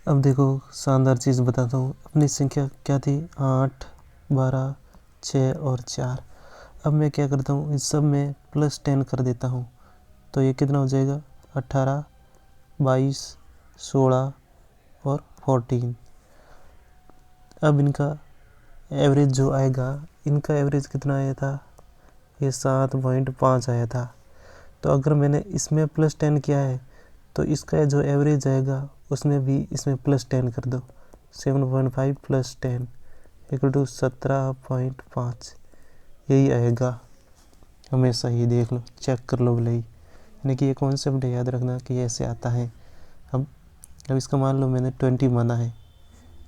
अब देखो शानदार चीज़ बताता हूँ। अपनी संख्या क्या थी? 8, 12, 6 और 4। अब मैं क्या करता हूँ, इस सब में +10 कर देता हूँ। तो ये कितना हो जाएगा? 18, 22, 16 और 14। अब इनका एवरेज जो आएगा, इनका एवरेज कितना आया था? ये 7.5 आया था। तो अगर मैंने इसमें +10 किया है तो इसका जो एवरेज आएगा उसमें भी इसमें +10 कर दो। 7.5 + 10 = 17.5। यही आएगा हमेशा। ही देख लो, चेक कर लो भले ही। यानी कि ये कॉन्सेप्ट याद रखना कि ऐसे आता है। अब इसका मान लो मैंने 20 माना है,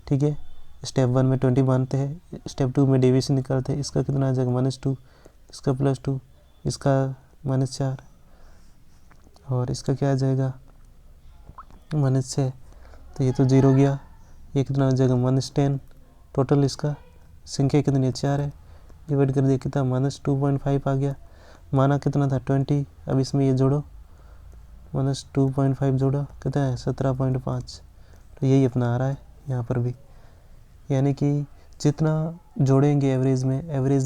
ठीक है। स्टेप 1 में 20 मानते हैं, स्टेप 2 में डेविएशन निकालते हैं। इसका कितना आ जाएगा? -2, इसका +2, इसका -4 और इसका क्या आ जाएगा? -6। तो ये तो 0 गया। ये कितना आ जाएगा? -10। टोटल इसका संख्या कितनी है? 4 है। डिवाइड कर दिया, कितना? -2.5 आ गया। माना कितना था? 20। अब इसमें ये जोड़ो, -2.5 जोड़ो, कितना है? 17.5। तो यही अपना आ रहा है यहाँ पर भी। यानी कि जितना जोड़ेंगे एवरेज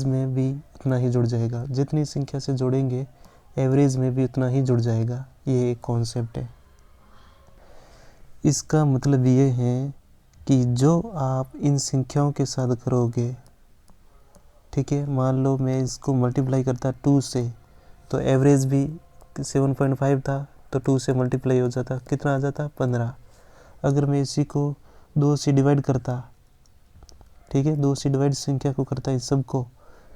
में भी उतना ही जुड़ जाएगा। जितनी संख्या से जोड़ेंगे एवरेज में भी उतना ही जुड़ जाएगा। ये एक कॉन्सेप्ट है। इसका मतलब ये है कि जो आप इन संख्याओं के साथ करोगे, ठीक है। मान लो मैं इसको मल्टीप्लाई करता 2 से, तो एवरेज भी 7.5 था, तो 2 से मल्टीप्लाई हो जाता, कितना आ जाता? 15। अगर मैं इसी को 2 से डिवाइड करता, ठीक है, 2 से डिवाइड संख्या को करता इस सब को,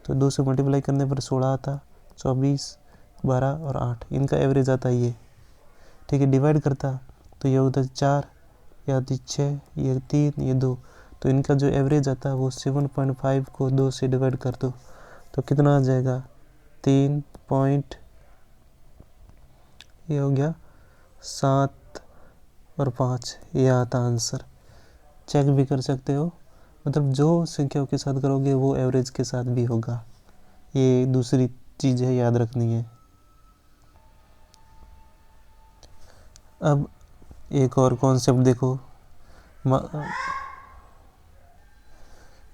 तो 2 से मल्टीप्लाई करने पर 16 आता, 24, 12 और 8, इनका एवरेज आता है ये, ठीक है। डिवाइड करता तो ये होता है 4, या 6, ये 3, ये 2, तो इनका जो एवरेज आता है वो 7.5 को 2 से डिवाइड कर दो, तो कितना आ जाएगा? 3 पॉइंट, ये हो गया 7 और 5, ये आता आंसर। चेक भी कर सकते हो, मतलब जो संख्याओं के साथ करोगे वो एवरेज के साथ भी होगा। ये दूसरी चीज़ है, याद रखनी है। अब एक और कॉन्सेप्ट देखो,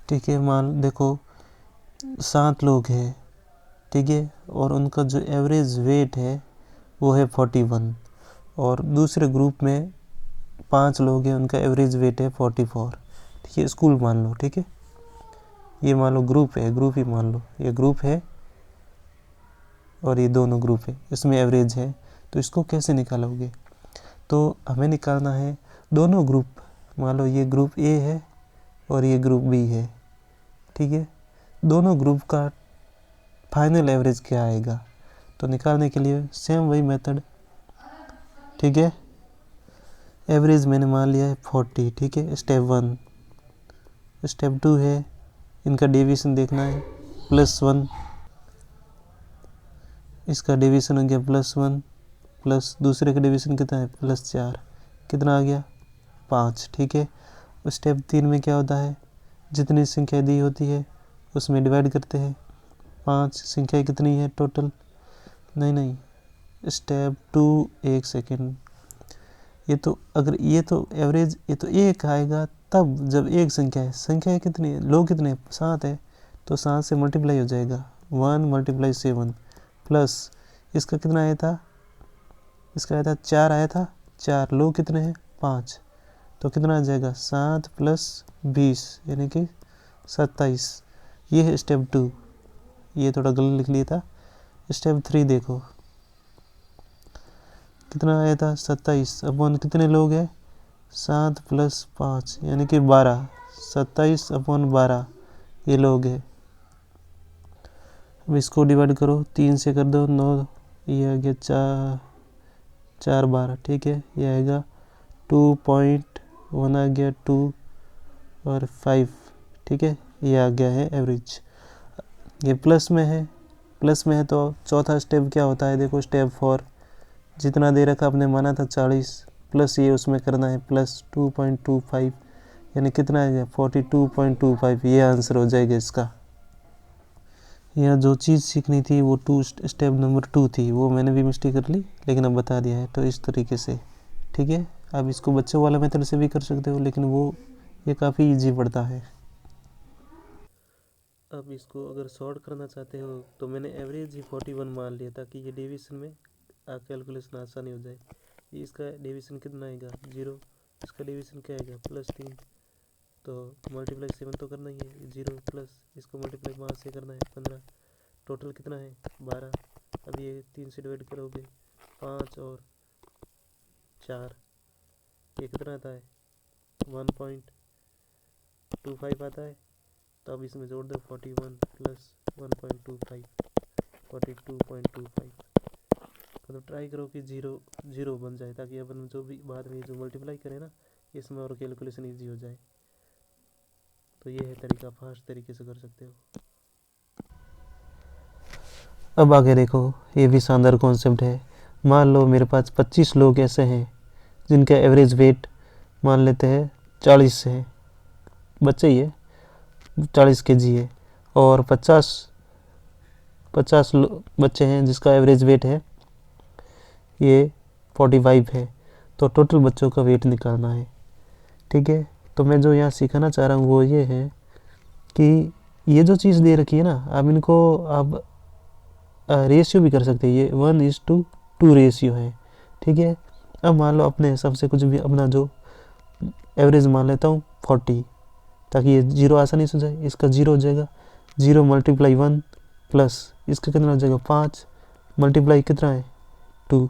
ठीक है। मान देखो 7 लोग हैं, ठीक है, और उनका जो एवरेज वेट है वो है 41, और दूसरे ग्रुप में 5 लोग हैं, उनका एवरेज वेट है 44, ठीक है। स्कूल मान लो, ठीक है। ये मान लो ग्रुप है, ग्रुप ही मान लो, ये ग्रुप है और ये दोनों ग्रुप है, इसमें एवरेज है। तो इसको कैसे निकालोगे? तो हमें निकालना है दोनों ग्रुप, मान लो ये ग्रुप ए है और ये ग्रुप बी है, ठीक है। दोनों ग्रुप का फाइनल एवरेज क्या आएगा? तो निकालने के लिए सेम वही मेथड, ठीक है। एवरेज मैंने मान लिया है 40, ठीक है, स्टेप 1। स्टेप 2 है, इनका डेविएशन देखना है, +1, इसका डेविएशन हो गया +1, प्लस दूसरे का डेविएशन कितना है? +4, कितना आ गया? 5, ठीक है। स्टेप 3 में क्या होता है? जितनी संख्या दी होती है उसमें डिवाइड करते हैं। 5 संख्या कितनी है टोटल? नहीं, स्टेप 2, एक सेकेंड, ये तो अगर ये तो एवरेज, ये तो 1 आएगा तब जब एक संख्या है कितनी है? लोग कितने? 7 है, तो 7 से मल्टीप्लाई हो जाएगा, 1 × 7, प्लस इसका कितना आया था? इसका आया था 4 आया था। 4 लोग कितने हैं? 5, तो कितना आ जाएगा? 7 + 20 यानी कि 27। ये है स्टेप 2, ये थोड़ा गलत लिख लिया था। स्टेप 3 देखो, कितना आया था? 27 अपॉन कितने लोग हैं? 7 + 5 यानी कि 12, 27/12 ये लोग हैं। अब इसको डिवाइड करो, 3 से कर दो 9, ये आ गया 4 12, ठीक है। ये आएगा 2.1 आ गया, 2 और 5, ठीक है। ये आ गया है एवरेज। ये प्लस में है तो चौथा स्टेप क्या होता है? देखो स्टेप 4, जितना दे रखा आपने माना था 40, प्लस ये उसमें करना है +2.25, यानी कितना आ गया? 42.25। ये आंसर हो जाएगा इसका। यहाँ जो चीज़ सीखनी थी वो स्टेप नंबर 2 थी, वो मैंने भी मिस्टेक कर ली, लेकिन अब बता दिया है, तो इस तरीके से, ठीक है। आप इसको बच्चों वाला मेथड से भी कर सकते हो, लेकिन ये काफ़ी इजी पड़ता है। अब इसको अगर सॉर्ट करना चाहते हो तो मैंने एवरेज ही 41 मान लिया ताकि ये डिवीजन में कैलकुलेशन आसानी हो जाए। इसका डिवीजन कितना आएगा 0, इसका डिवीजन क्या आएगा +3, तो मल्टीप्लाई 7 तो करना ही है, 0 प्लस इसको मल्टीप्लाई 5 से करना है 15, टोटल कितना है 12। अब ये 3 से डिवाइड करोगे 5 और 4, ये कितना आता है 1.25 आता है। तो अब इसमें जोड़ दो 41 प्लस 1.25 42.25। मतलब ट्राई करो कि 0 बन जाए ताकि अपन जो भी बाद में जो मल्टीप्लाई करें ना इसमें और कैलकुलेशन इजी हो जाए। तो ये है तरीका, फास्ट तरीके से कर सकते हो। अब आगे देखो, ये भी शानदार कॉन्सेप्ट है। मान लो मेरे पास 25 लोग ऐसे हैं जिनका एवरेज वेट मान लेते हैं 40 है, बच्चे ही है 40 kg है, और 50 बच्चे हैं जिसका एवरेज वेट है ये 45 है। तो टोटल बच्चों का वेट निकालना है, ठीक है। तो मैं जो यहाँ सिखाना चाह रहा हूँ वो ये है कि ये जो चीज़ दे रखी है ना, आप इनको आप रेशियो भी कर सकते हैं। ये 1:2 रेशियो है, ठीक है। अब मान लो अपने हिसाब से कुछ भी अपना जो एवरेज मान लेता हूँ 40, ताकि ये 0 आसानी से हो जाए। इसका 0 हो जाएगा, 0 × 1 प्लस इसका कितना हो जाएगा 5 मल्टीप्लाई कितना है 2,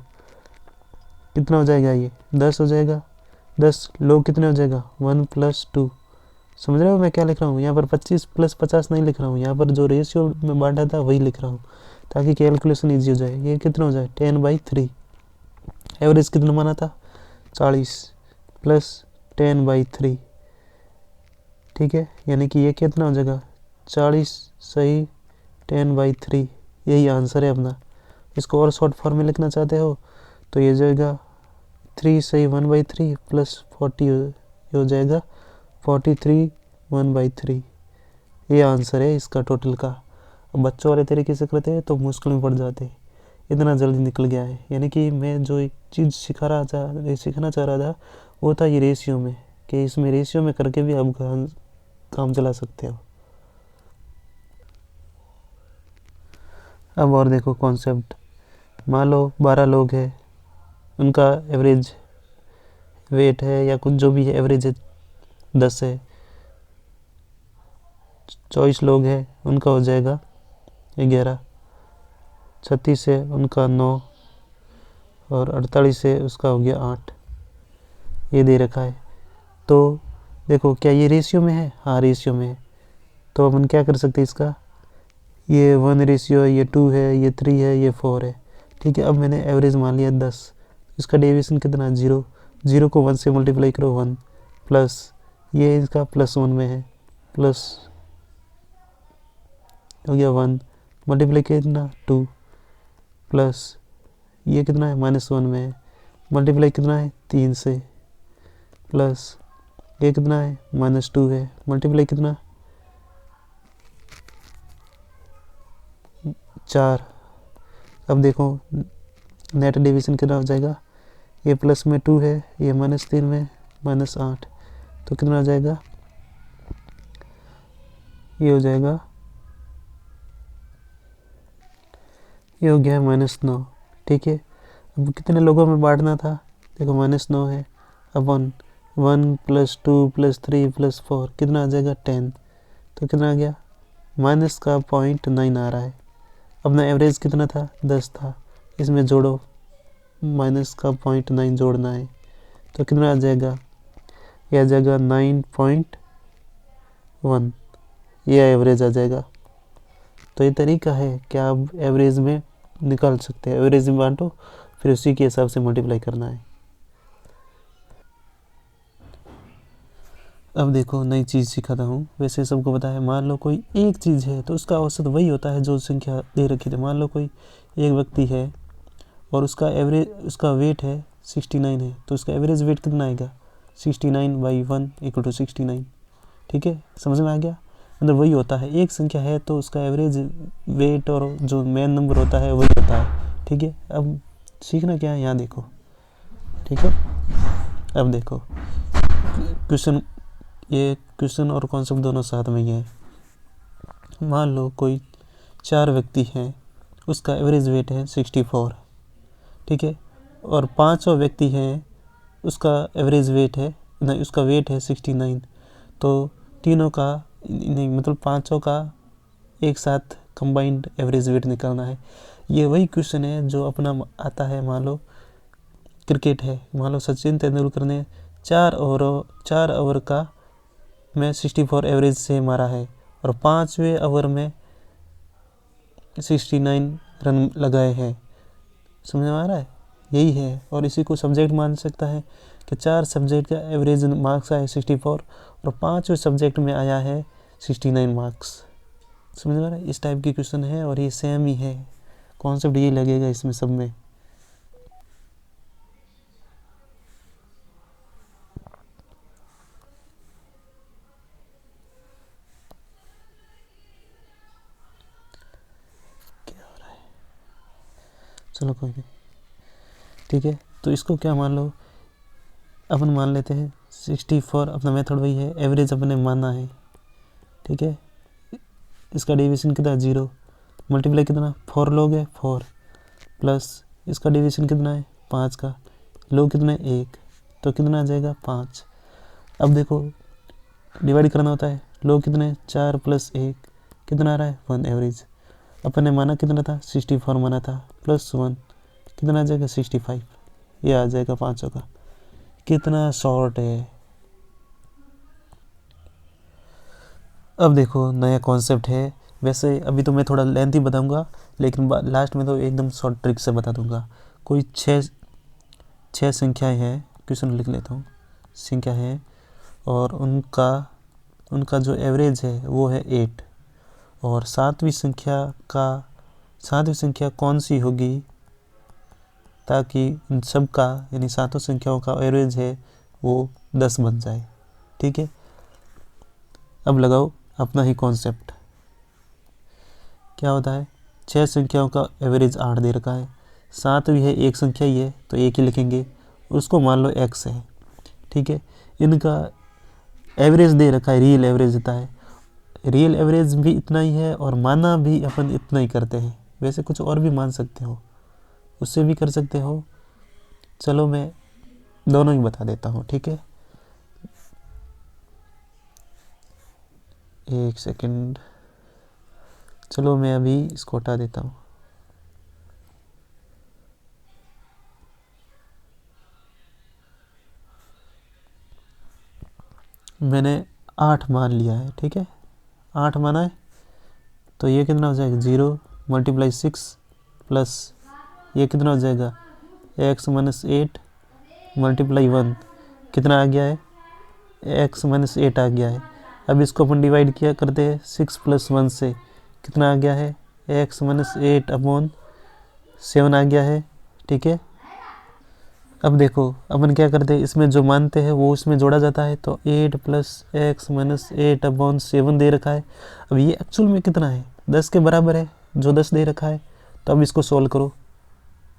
कितना हो जाएगा ये 10 हो जाएगा। 10 लोग कितने हो जाएगा 1 + 2। समझ रहे हो मैं क्या लिख रहा हूँ? यहाँ पर 25 + 50 नहीं लिख रहा हूँ, यहाँ पर जो रेशियो में बांटा था वही लिख रहा हूँ ताकि कैलकुलेशन ईजी हो जाए। ये कितना हो जाए 10/3। एवरेज कितना माना था 40 प्लस 10/3, ठीक है। यानी कि ये कितना हो जाएगा 40 सही 10/3, यही आंसर है अपना। इसको और शॉर्ट फॉर्म में लिखना चाहते हो तो ये जाएगा 3 सही 1/3 प्लस 40 हो जाएगा 43 1/3। ये आंसर है इसका टोटल का। अब बच्चों वाले तरीके से करते हैं तो मुश्किल में पड़ जाते हैं, इतना जल्दी निकल गया है। यानी कि मैं जो एक चीज़ सिखाना चाह रहा था वो था ये रेशियो में, कि इसमें रेशियो में करके भी आप काम चला सकते हो। अब और देखो कॉन्सेप्ट, मान लो 12 लोग हैं, उनका एवरेज वेट है या कुछ जो भी है एवरेज है 10 है। 24 लोग हैं, उनका हो जाएगा 11। 36 है उनका 9, और 48 है उसका हो गया 8। ये दे रखा है। तो देखो क्या ये रेशियो में है? हाँ रेशियो में है। तो अपन क्या कर सकते हैं इसका, ये 1:, ये 2 है, ये 3 है, ये 4 है, ठीक है। अब मैंने एवरेज मान लिया 10, इसका डेविएशन कितना 0। 0 को 1 से मल्टीप्लाई करो 1, प्लस ये इसका +1 में है, प्लस हो गया 1 मल्टीप्लाई कितना 2, प्लस ये कितना है -1 में है, मल्टीप्लाई कितना है 3 से, प्लस ये कितना है -2 है, मल्टीप्लाई कितना 4। अब देखो नेट डिवीजन कितना हो जाएगा, ये प्लस में 2 है, ये -3 में -8, तो कितना हो जाएगा, ये हो जाएगा, ये हो गया -9, ठीक है। अब कितने लोगों में बांटना था, देखो -9 है, अब 1 + 2 + 3 + 4 कितना आ जाएगा 10, तो कितना आ गया माइनस का 0.9 आ रहा है। अपना एवरेज कितना था 10 था, इसमें जोड़ो माइनस का 0.9 जोड़ना है, तो कितना आ जाएगा, यह आ जाएगा 9.1, यह एवरेज आ जाएगा। तो ये तरीका है कि आप एवरेज में निकाल सकते हैं। एवरेज में बांटो, फिर उसी के हिसाब से मल्टीप्लाई करना है। अब देखो नई चीज़ सिखाता हूँ। वैसे सबको पता है, मान लो कोई एक चीज़ है तो उसका औसत वही होता है जो संख्या दे रखी थी। मान लो कोई एक व्यक्ति है और उसका वेट है 69 है, तो उसका एवरेज वेट कितना आएगा 69/1 = 69, ठीक है। समझ में आ गया? मतलब वही होता है, एक संख्या है तो उसका एवरेज वेट और जो मेन नंबर होता है वही होता है, ठीक है। अब सीखना क्या है यहाँ देखो, ठीक है। अब देखो क्वेश्चन, ये क्वेश्चन और कॉन्सेप्ट दोनों साथ में ही है। मान लो कोई 4 व्यक्ति हैं, उसका एवरेज वेट है 64, ठीक है, और 5 व्यक्ति हैं, उसका एवरेज वेट है नहीं, उसका वेट है 69। तो तीनों का नहीं, मतलब 5 का एक साथ कंबाइंड एवरेज वेट निकालना है। ये वही क्वेश्चन है जो अपना आता है, मान लो क्रिकेट है, मान लो सचिन तेंदुलकर ने 4 ओवर का में 64 एवरेज से मारा है और 5वें ओवर में 69 रन लगाए हैं। समझ में आ रहा है? यही है, और इसी को सब्जेक्ट मान सकता है कि 4 सब्जेक्ट का एवरेज मार्क्स आए 64 और 5वें सब्जेक्ट में आया है 69 मार्क्स। समझ में आ रहा है? इस टाइप की क्वेश्चन है और ये सेम ही है, कॉन्सेप्ट यही लगेगा इसमें सब में। क्या हो रहा है? चलो कोई नहीं, ठीक है। तो इसको क्या मान लो, अपन मान लेते हैं 64, अपना मेथड वही है, एवरेज अपने मानना है, ठीक है। इसका डिवीजन कितना 0, मल्टीप्लाई कितना 4 लोग है 4, प्लस इसका डिवीजन कितना है 5 का, लोग कितना है 1, तो कितना आ जाएगा 5। अब देखो डिवाइड करना होता है, लोग कितने 4 + 1 कितना आ रहा है 1 एवरेज। अपन ने माना कितना था 64 माना था, प्लस 1 कितना आ जाएगा 65, ये आ जाएगा 5 का। कितना शॉर्ट है। अब देखो नया कॉन्सेप्ट है, वैसे अभी तो मैं थोड़ा लेंथी बताऊंगा, लेकिन लास्ट में तो एकदम शॉर्ट ट्रिक से बता दूंगा। कोई 6 संख्याएं हैं, क्वेश्चन लिख लेता हूँ, संख्या है, और उनका जो एवरेज है वो है 8, और 7वीं संख्या कौन सी होगी ताकि इन सब का यानी 7 संख्याओं का एवरेज है वो 10 बन जाए, ठीक है। अब लगाओ अपना ही कॉन्सेप्ट, क्या होता है 6 संख्याओं का एवरेज 8 दे रखा है, 7 भी है, एक संख्या ही है तो एक ही लिखेंगे, उसको मान लो x है, ठीक है। इनका एवरेज दे रखा है, रियल एवरेज देता है, रियल एवरेज भी इतना ही है और माना भी अपन इतना ही करते हैं। वैसे कुछ और भी मान सकते हो, उससे भी कर सकते हो, चलो मैं दोनों ही बता देता हूँ, ठीक है। एक सेकंड, चलो मैं अभी इसको हटा देता हूँ। मैंने 8 मान लिया है, ठीक है, 8 माना है, तो ये कितना हो जाएगा 0 × 6 प्लस ये कितना हो जाएगा x - 8 × 1 कितना आ गया है x - 8 आ गया है। अब इसको अपन डिवाइड किया करते हैं 6 + 1 से, कितना आ गया है x - 8/7 आ गया है, ठीक है। अब देखो अपन क्या करते हैं, इसमें जो मानते हैं वो इसमें जोड़ा जाता है, तो 8 + x - 8/7 दे रखा है। अब ये एक्चुअल में कितना है 10 के बराबर है, जो 10 दे रखा है। तो अब इसको सोल्व करो,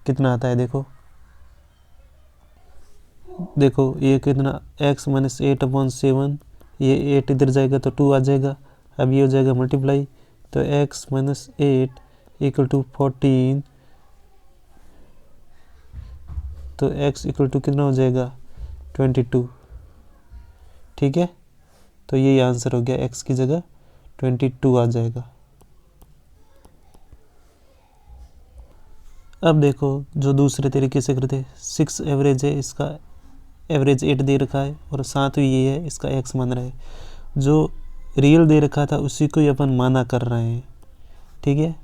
कितना आता है देखो ये कितना x - 8/7, ये 8 इधर जाएगा तो 2 आ जाएगा। अब ये हो जाएगा मल्टीप्लाई, तो x - 8 = 14, तो x = कितना हो जाएगा 22, ठीक है। तो यही आंसर हो गया, x की जगह 22 आ जाएगा। अब देखो जो दूसरे तरीके से करते 6 एवरेज है, इसका एवरेज 8 दे रखा है और 7 ये है, इसका x मान रहा है। जो रियल दे रखा था उसी को ही अपन माना कर रहे हैं, ठीक है,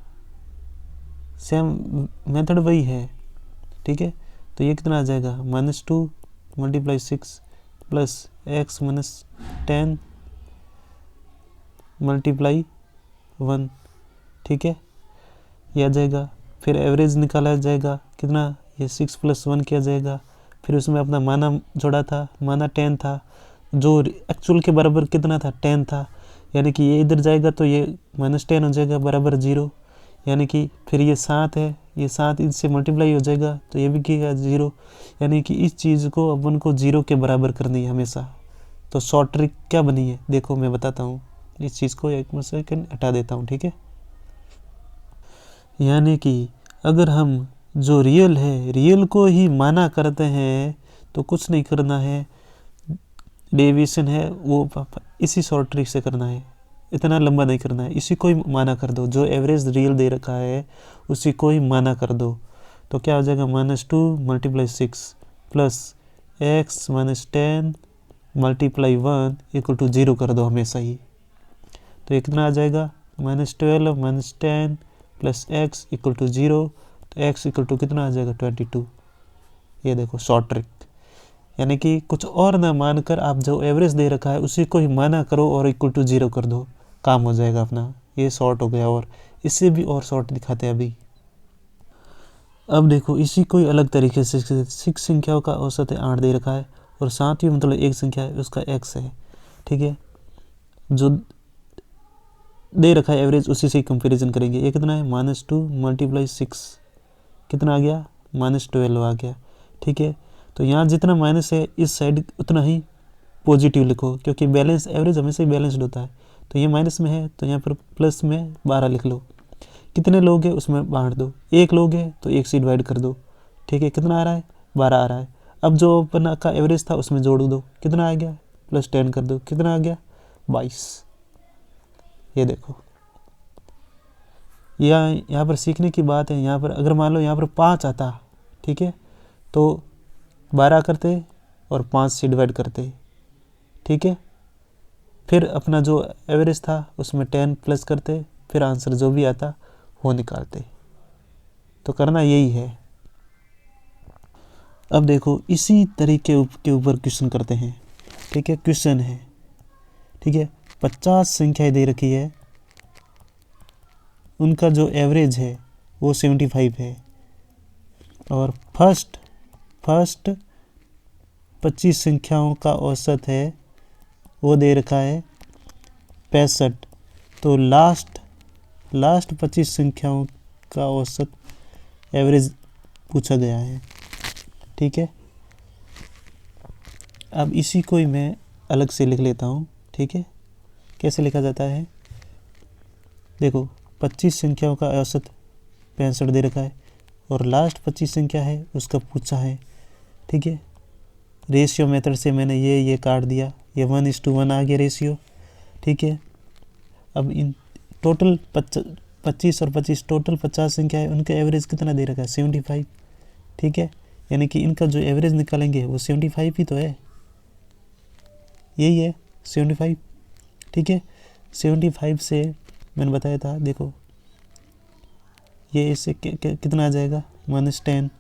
सेम मेथड वही है, ठीक है। तो ये कितना आ जाएगा -2 × 6 प्लस x - 10 × 1, ठीक है, ये आ जाएगा। फिर एवरेज निकाला जाएगा कितना, ये 6 + 1 किया जाएगा, फिर उसमें अपना माना जोड़ा था, माना 10 था, जो एक्चुअल के बराबर कितना था 10 था, यानी कि ये इधर जाएगा तो ये -10 हो जाएगा बराबर 0, यानी कि फिर ये 7 है, ये 7 इससे मल्टीप्लाई हो जाएगा तो ये भी क्या 0, यानी कि इस चीज़ को अपन को 0 के बराबर करनी है हमेशा। तो शॉर्ट ट्रिक क्या बनी है देखो मैं बताता हूँ, इस चीज़ को एक सेकंड हटा देता हूँ, ठीक है। यानी कि अगर हम जो रियल है रियल को ही माना करते हैं तो कुछ नहीं करना है, डेविएशन है वो इसी शॉर्ट ट्रिक से करना है, इतना लंबा नहीं करना है, इसी को ही माना कर दो, जो एवरेज रियल दे रखा है उसी को ही माना कर दो। तो क्या हो जाएगा -2 × 6 प्लस x - 10 × 1 = 0 कर दो हमेशा ही। तो ये कितना आ जाएगा -12 - 10 प्लस x = 0, तो x = कितना आ जाएगा 22। ये देखो शॉर्ट ट्रिक, यानी कि कुछ और ना मानकर आप जो एवरेज दे रखा है उसी को ही माना करो और = 0 कर दो, काम हो जाएगा अपना। ये शॉर्ट हो गया, और इससे भी और शॉर्ट दिखाते हैं अभी। अब देखो इसी को ही अलग तरीके से 6 संख्याओं का औसत है 8 दे रखा है, और 7वीं मतलब एक संख्या है उसका x है, ठीक है। जो दे रखा है एवरेज उसी से कंपैरिजन करेंगे। ये कितना है -2 × 6, कितना आ गया -12 आ गया, ठीक है। तो यहाँ जितना माइनस है इस साइड उतना ही पॉजिटिव लिखो, क्योंकि बैलेंस एवरेज हमेशा ही बैलेंस्ड होता है। तो ये माइनस में है तो यहाँ पर प्लस में 12 लिख लो। कितने लोग हैं उसमें बांट दो, एक लोग है तो एक से डिवाइड कर दो, ठीक है। कितना आ रहा है 12 आ रहा है। अब जो अपन का एवरेज था उसमें जोड़ दो, कितना आ गया +10 कर दो, कितना आ गया 22। ये देखो यहाँ पर सीखने की बात है। यहाँ पर अगर मान लो यहाँ पर 5 आता, ठीक है, तो 12 करते और 5 से डिवाइड करते, ठीक है। फिर अपना जो एवरेज था उसमें 10 प्लस करते, फिर आंसर जो भी आता वो निकालते। तो करना यही है। अब देखो इसी तरीके के ऊपर क्वेश्चन करते हैं, ठीक है। क्वेश्चन है, ठीक है, 50 संख्याएं दे रखी है, उनका जो एवरेज है वो 75 है, और फर्स्ट 25 संख्याओं का औसत है वो दे रखा है 65। तो लास्ट 25 संख्याओं का औसत एवरेज पूछा गया है, ठीक है। अब इसी को ही मैं अलग से लिख लेता हूँ, ठीक है। कैसे लिखा जाता है देखो, 25 संख्याओं का औसत 65 दे रखा है, और लास्ट 25 संख्या है उसका पूछा है, ठीक है। रेशियो मेथड से मैंने ये काट दिया, ये 1:1 आ गया रेशियो, ठीक है। अब इन टोटल 25 और 25 टोटल 50 संख्या है, उनका एवरेज कितना दे रखा है 75, ठीक है। यानी कि इनका जो एवरेज निकालेंगे वो 75 ही तो है, यही है 75, ठीक है। 75 से मैंने बताया था देखो, ये इससे कितना आ जाएगा -10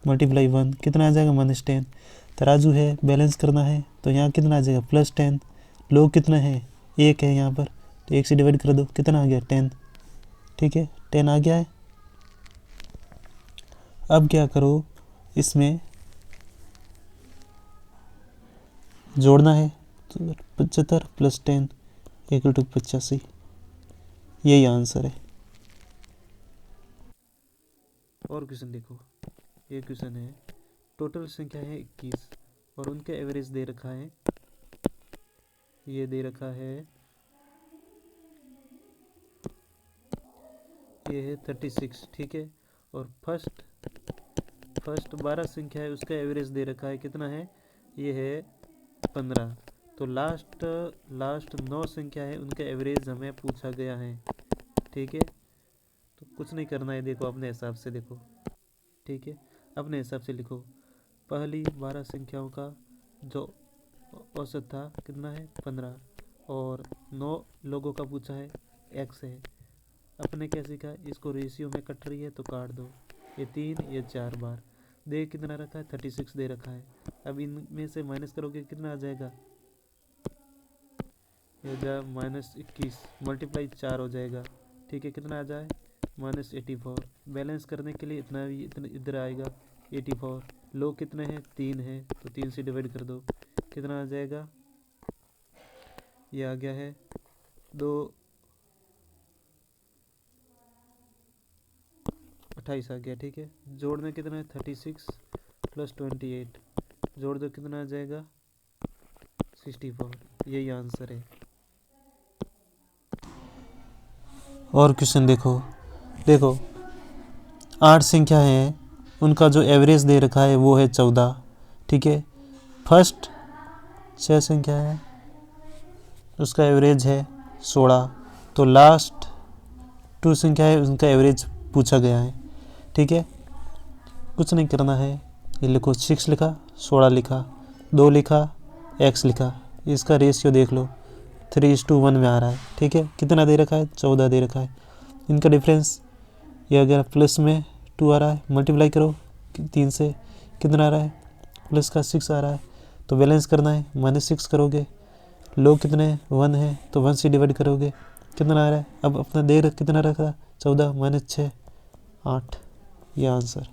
× 1, कितना आ जाएगा -10। तराजू है, बैलेंस करना है, तो यहाँ कितना आ जाएगा +10। लोग कितना है 1 है यहाँ पर, तो 1 से डिवाइड कर दो, कितना आ गया 10, ठीक है। 10 आ गया है। अब क्या करो, इसमें जोड़ना है, तो 75 + 10 = 85, यही आंसर है। और क्वेश्चन देखो, ये क्वेश्चन है, टोटल संख्या है 21 और उनका एवरेज दे रखा है, ये दे रखा है, ये है 36, ठीक है। और फर्स्ट 12 संख्या है उसका एवरेज दे रखा है, कितना है, ये है 15। तो लास्ट 9 संख्या है उनका एवरेज हमें पूछा गया है, ठीक है। तो कुछ नहीं करना है, देखो अपने हिसाब से देखो, ठीक है, अपने हिसाब से लिखो। पहली 12 संख्याओं का जो औसत था कितना है 15, और 9 लोगों का पूछा है x है। अपने क्या सीखा, इसको रेशियो में कट रही है तो काट दो, ये 3 ये 4 बार दे, कितना रखा है 36 दे रखा है। अब इनमें से माइनस करोगे कितना आ जाएगा, ये जा -21 × 4 हो जाएगा, ठीक है। कितना आ जाए -84। बैलेंस करने के लिए इतना इधर आएगा 84। लोग कितने हैं 3 हैं, तो 3 से डिवाइड कर दो, कितना आ जाएगा, ये आ गया है 2 28 आ गया। ठीक है, जोड़ना कितना है 36 + 28, जोड़ दो कितना आ जाएगा 64। यही आंसर है। और क्वेश्चन देखो 8 संख्या है, उनका जो एवरेज दे रखा है वो है 14। ठीक है, फर्स्ट 6 संख्या है, उसका एवरेज है 16। तो लास्ट 2 संख्या है, उनका एवरेज पूछा गया है। ठीक है, कुछ नहीं करना है, ये लिखो 6 लिखा, 16 लिखा, 2 लिखा, x लिखा, इसका रेशियो देख लो 3:1 में आ रहा है। ठीक है, कितना दे रखा है 14 दे रखा है। इनका डिफरेंस ये अगर प्लस में 2 आ रहा है, मल्टीप्लाई करो 3 से, कितना आ रहा है प्लस का 6 आ रहा है। तो बैलेंस करना है, -6 करोगे, लोग कितने 1 है तो 1 से डिवाइड करोगे, कितना आ रहा है। अब अपना देर कितना रखा 14 - 6 8, ये आंसर।